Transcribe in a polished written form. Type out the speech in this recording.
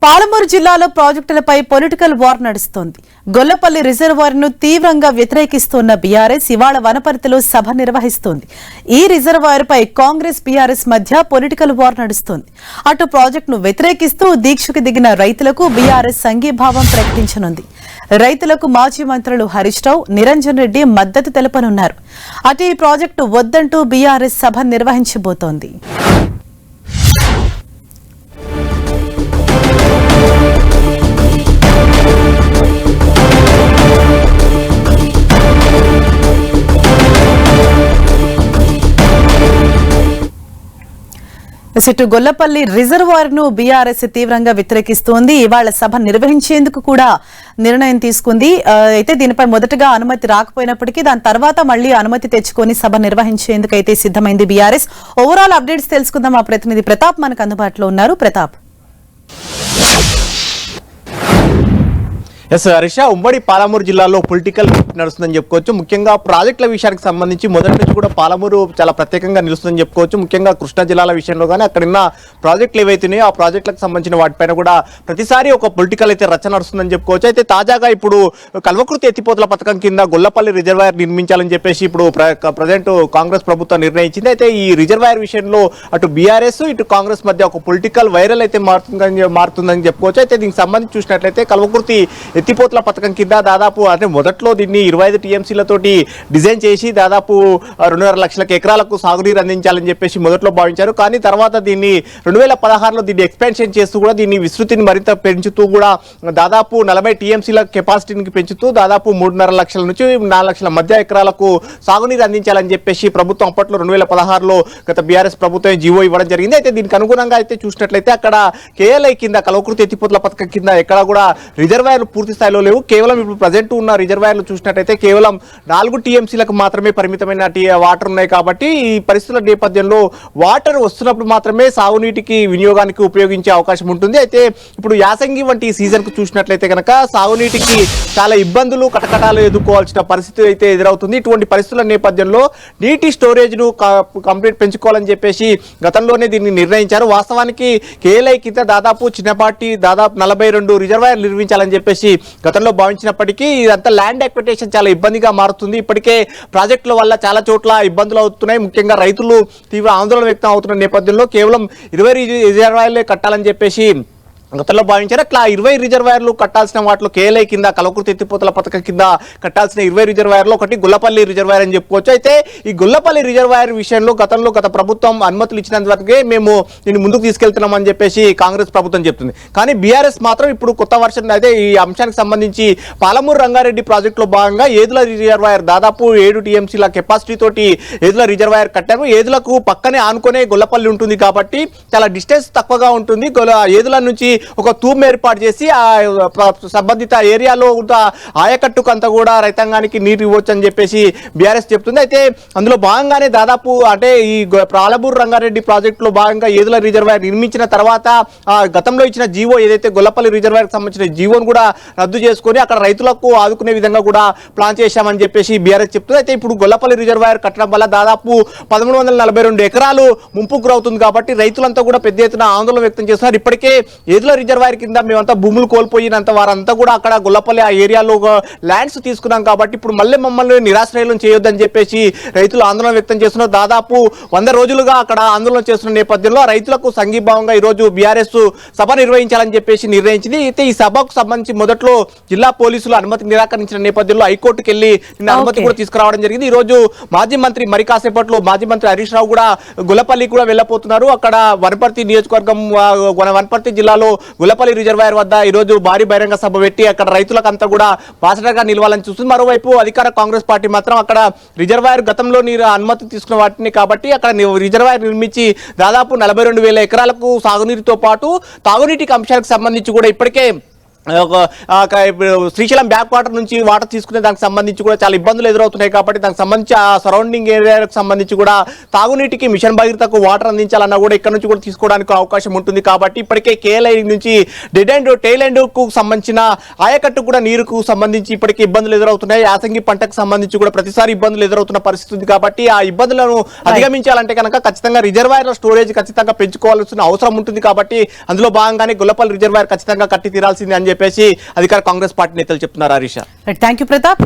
పాలమూరు జిల్లాలో ప్రాజెక్టులపై political war నడుస్తోంది. గొల్లపల్లి రిజర్వాయర్ను తీవ్రంగా వ్యతిరేకిస్తున్న బీఆర్ఎస్ ఇవాళ వనపర్తిలో సభ నిర్వహిస్తోంది. ఈ రిజర్వాయర్పై కాంగ్రెస్ బీఆర్ఎస్ మధ్య పొలిటికల్ వార్ నడుస్తోంది. అటు ప్రాజెక్టును వ్యతిరేకిస్తూ దీక్షకు దిగిన రైతులకు బీఆర్ఎస్ సంఘీభావం ప్రకటించనుంది. రైతులకు మాజీ మంత్రులు హరీష్ రావు, నిరంజన్ రెడ్డి మద్దతు తెలపనున్నారు. అటు ఈ ప్రాజెక్టు వద్దంటూ బీఆర్ఎస్ సభ నిర్వహించబోతోంది. ఇటు గొల్లపల్లి రిజర్వాయర్ ను బీఆర్ఎస్ తీవ్రంగా వ్యతిరేకిస్తోంది. ఇవాళ సభ నిర్వహించేందుకు కూడా నిర్ణయం తీసుకుంది. అయితే దీనిపై మొదటగా అనుమతి రాకపోయినప్పటికీ దాని తర్వాత మళ్లీ అనుమతి తెచ్చుకొని సభ నిర్వహించేందుకు అయితే సిద్ధమైంది బీఆర్ఎస్. ఓవరాల్ అప్డేట్స్ తెలుసుకుందాం. మా ప్రతినిధి ప్రతాప్ మనకు అందుబాటులో ఉన్నారు. ప్రతాప్. ఎస్ హరీష, ఉమ్మడి పాలమూరు జిల్లాలో పొలిటికల్ నడుస్తుందని చెప్పుకోవచ్చు. ముఖ్యంగా ప్రాజెక్టుల విషయానికి సంబంధించి మొదటి నుంచి కూడా పాలమూరు చాలా ప్రత్యేకంగా నిలుస్తుందని చెప్పుకోవచ్చు. ముఖ్యంగా కృష్ణా జిల్లాల విషయంలో కానీ అక్కడున్న ప్రాజెక్టులు ఏవైతున్నాయో ఆ ప్రాజెక్టులకు సంబంధించిన వాటిపైన కూడా ప్రతిసారి ఒక పొలిటికల్ అయితే రచ్చ నడుస్తుందని చెప్పుకోవచ్చు. అయితే తాజాగా ఇప్పుడు కల్వకుర్తి ఎత్తిపోతల పథకం కింద గొల్లపల్లి రిజర్వాయర్ నిర్మించాలని చెప్పేసి ఇప్పుడు ప్రజెంట్ కాంగ్రెస్ ప్రభుత్వం నిర్ణయించింది. అయితే ఈ రిజర్వాయర్ విషయంలో అటు బీఆర్ఎస్ ఇటు కాంగ్రెస్ మధ్య ఒక పొలిటికల్ వైరల్ అయితే మారుతుందని చెప్పుకోవచ్చు. అయితే దీనికి సంబంధించి చూసినట్లయితే కల్వకుర్తి ఎత్తిపోతల పథకం కింద దాదాపు అంటే మొదట్లో దీన్ని 25 టీఎంసీలతోటి డిజైన్ చేసి దాదాపు 2.5 లక్షల ఎకరాలకు సాగునీరు అందించాలని చెప్పేసి మొదట్లో భావించారు. కానీ తర్వాత దీన్ని 2016లో దీన్ని ఎక్స్పాన్షన్ చేస్తూ కూడా దీన్ని విస్తృతిని మరింత పెంచుతూ కూడా దాదాపు 40 టీఎంసీల కెపాసిటీని పెంచుతూ దాదాపు 3.5 లక్షల నుంచి 4 లక్షల మధ్య ఎకరాలకు సాగునీరు అందించాలని చెప్పేసి ప్రభుత్వం అప్పట్లో 2016లో గత బీఆర్ఎస్ ప్రభుత్వం జీవో ఇవ్వడం జరిగింది. అయితే దీనికి అనుగుణంగా అయితే చూసినట్లయితే అక్కడ కేఎల్ఐ కింద కల్వకుర్తి ఎత్తిపోతల పథకం కింద ఎక్కడ కూడా రిజర్వాయర్లు పూర్తి స్థాయిలో లేవు. కేవలం ఇప్పుడు ప్రజెంట్ ఉన్న రిజర్వాయర్లు చూసినట్టయితే కేవలం 4 టీఎంసీలకు మాత్రమే పరిమితమైన వాటర్ ఉన్నాయి. కాబట్టి ఈ పరిస్థితుల నేపథ్యంలో వాటర్ వస్తున్నప్పుడు మాత్రమే సాగునీటికి వినియోగానికి ఉపయోగించే అవకాశం ఉంటుంది. అయితే ఇప్పుడు యాసంగి వంటి సీజన్ కు చూసినట్లయితే కనుక సాగునీటికి చాలా ఇబ్బందులు కటకటాలు ఎదుర్కోవాల్సిన పరిస్థితి అయితే ఎదురవుతుంది. ఇటువంటి పరిస్థితుల నేపథ్యంలో నీటి స్టోరేజ్ ను కంప్లీట్ పెంచుకోవాలని చెప్పేసి గతంలోనే దీన్ని నిర్ణయించారు. వాస్తవానికి కేఎల్ఐ కింద దాదాపు చిన్నపాటి దాదాపు 42 రిజర్వాయర్లు నిర్మించాలని చెప్పేసి గతంలో భావించినప్పటికీ ఇదంతా ల్యాండ్ ఎక్విటేషన్ చాలా ఇబ్బందిగా మారుతుంది. ఇప్పటికే ప్రాజెక్టుల వల్ల చాలా చోట్ల ఇబ్బందులు అవుతున్నాయి. ముఖ్యంగా రైతులు తీవ్ర ఆందోళన వ్యక్తం అవుతున్న నేపథ్యంలో కేవలం 20 రిజర్వాయర్లే కట్టాలని చెప్పేసి గతంలో భావించారు. అట్లా 20 రిజర్వాయర్లు కట్టాల్సిన వాటిలో కేఎల్ఐ కింద కల్వకుర్తి ఎత్తిపోతల పథకం కింద కట్టాల్సిన 20 రిజర్వాయర్లు ఒకటి గొల్లపల్లి రిజర్వాయర్ అని చెప్పుకోవచ్చు. అయితే ఈ గొల్లపల్లి రిజర్వాయర్ విషయంలో గత ప్రభుత్వం అనుమతులు ఇచ్చినంత వరకే మేము దీన్ని ముందుకు తీసుకెళ్తున్నామని చెప్పేసి కాంగ్రెస్ ప్రభుత్వం చెప్తుంది. కానీ బీఆర్ఎస్ మాత్రం ఇప్పుడు కొత్త వర్షన్ అయితే ఈ అంశానికి సంబంధించి పాలమూరు రంగారెడ్డి ప్రాజెక్టులో భాగంగా ఏదుల రిజర్వాయర్ దాదాపు 7 టీఎంసీల కెపాసిటీ తోటి ఏదుల రిజర్వాయర్ కట్టారు. ఏదులకు పక్కనే ఆనుకునే గొల్లపల్లి ఉంటుంది కాబట్టి చాలా డిస్టెన్స్ తక్కువగా ఉంటుంది. ఏదుల నుంచి ఒక తూము ఏర్పాటు చేసి ఆ సంబంధిత ఏరియాలో ఆయకట్టుకు అంతా కూడా రైతాంగానికి నీరు ఇవ్వచ్చు అని చెప్పేసి బీఆర్ఎస్ చెప్తుంది. అయితే అందులో భాగంగానే దాదాపు అంటే ఈ పాలమూరు రంగారెడ్డి ప్రాజెక్టులో భాగంగా ఏదుల రిజర్వాయర్ నిర్మించిన తర్వాత గతంలో ఇచ్చిన జీవో ఏదైతే గొల్లపల్లి రిజర్వాయర్కి సంబంధించిన జీవోను కూడా రద్దు చేసుకొని అక్కడ రైతులకు ఆదుకునే విధంగా కూడా ప్లాన్ చేశామని చెప్పేసి బీఆర్ఎస్ చెప్తుంది. అయితే ఇప్పుడు గొల్లపల్లి రిజర్వాయర్ కట్టడం వల్ల దాదాపు 1342 ఎకరాలు ముంపుకు గురవుతుంది. కాబట్టి రైతులంతా కూడా పెద్ద ఎత్తున ఆందోళన వ్యక్తం చేస్తున్నారు. ఇప్పటికే ఏదుల రిజర్వాయర్ కింద మేమంతా భూములు కోల్పోయినంత వారంతా కూడా అక్కడ గొల్లపల్లి ఆ ఏరియాలో ల్యాండ్స్ తీసుకున్నాం కాబట్టి ఇప్పుడు మమ్మల్ని నిరాశ్రయం చేయొద్దని చెప్పేసి రైతులు ఆందోళన వ్యక్తం చేస్తున్నారు. దాదాపు 100 రోజులుగా అక్కడ ఆందోళన చేస్తున్న నేపథ్యంలో రైతులకు సంఘీభావంగా ఈరోజు బీఆర్ఎస్ సభ నిర్వహించాలని చెప్పేసి నిర్ణయించింది. అయితే ఈ సభకు సంబంధించి మొదట్లో జిల్లా పోలీసులు అనుమతి నిరాకరించిన నేపథ్యంలో హైకోర్టుకు వెళ్లి అనుమతి కూడా తీసుకురావడం జరిగింది. ఈ రోజు మాజీ మంత్రి మరి కాసేపట్లో మాజీ మంత్రి హరీష్ రావు కూడా గొల్లపల్లి కూడా వెళ్ళబోతున్నారు. అక్కడ వనపర్తి నియోజకవర్గం వనపర్తి జిల్లాలో గొల్లపల్లి రిజర్వాయర్ వద్ద ఈరోజు భారీ బహిరంగ సభ పెట్టి అక్కడ రైతులకంతా కూడా బాసటగా నిలవాలని చూస్తుంది. మరోవైపు అధికార కాంగ్రెస్ పార్టీ మాత్రం అక్కడ రిజర్వాయర్ గతంలో అనుమతి తీసుకున్న వాటిని కాబట్టి అక్కడ రిజర్వాయర్ నిర్మించి దాదాపు 42,000 ఎకరాలకు సాగునీరుతో పాటు తాగునీటికి అంశాలకు సంబంధించి కూడా ఇప్పటికే శ్రీశైలం బ్యాక్ వాటర్ నుంచి వాటర్ తీసుకునే దానికి సంబంధించి కూడా చాలా ఇబ్బందులు ఎదురవుతున్నాయి కాబట్టి దానికి సంబంధించి ఆ సరౌండింగ్ ఏరియాలకు సంబంధించి కూడా తాగునీటికి మిషన్ భగీరథకు వాటర్ అందించాలన్నా కూడా ఇక్కడ నుంచి కూడా తీసుకోవడానికి అవకాశం ఉంటుంది కాబట్టి ఇప్పటికే కేఎల్ఐ నుంచి డెడ్ అండ్ టెయిల్ ఎండ్ కు సంబంధించిన ఆయకట్టు కూడా నీరుకు సంబంధించి ఇప్పటికే ఇబ్బందులు ఎదురవుతున్నాయి. యాసంగి పంటకు సంబంధించి కూడా ప్రతిసారి ఇబ్బందులు ఎదురవుతున్న పరిస్థితి ఉంది కాబట్టి ఆ ఇబ్బందులను అధిగమించాలంటే కనుక ఖచ్చితంగా రిజర్వాయర్ల స్టోరేజ్ ఖచ్చితంగా పెంచుకోవాల్సిన అవసరం ఉంటుంది కాబట్టి అందులో భాగంగానే గొల్లపల్లి రిజర్వాయర్ ఖచ్చితంగా కట్టి తీరాల్సింది అని చెప్పేసి అధికార కాంగ్రెస్ పార్టీ నేతలు చెప్తున్నారు. Harish, thank you Pratap.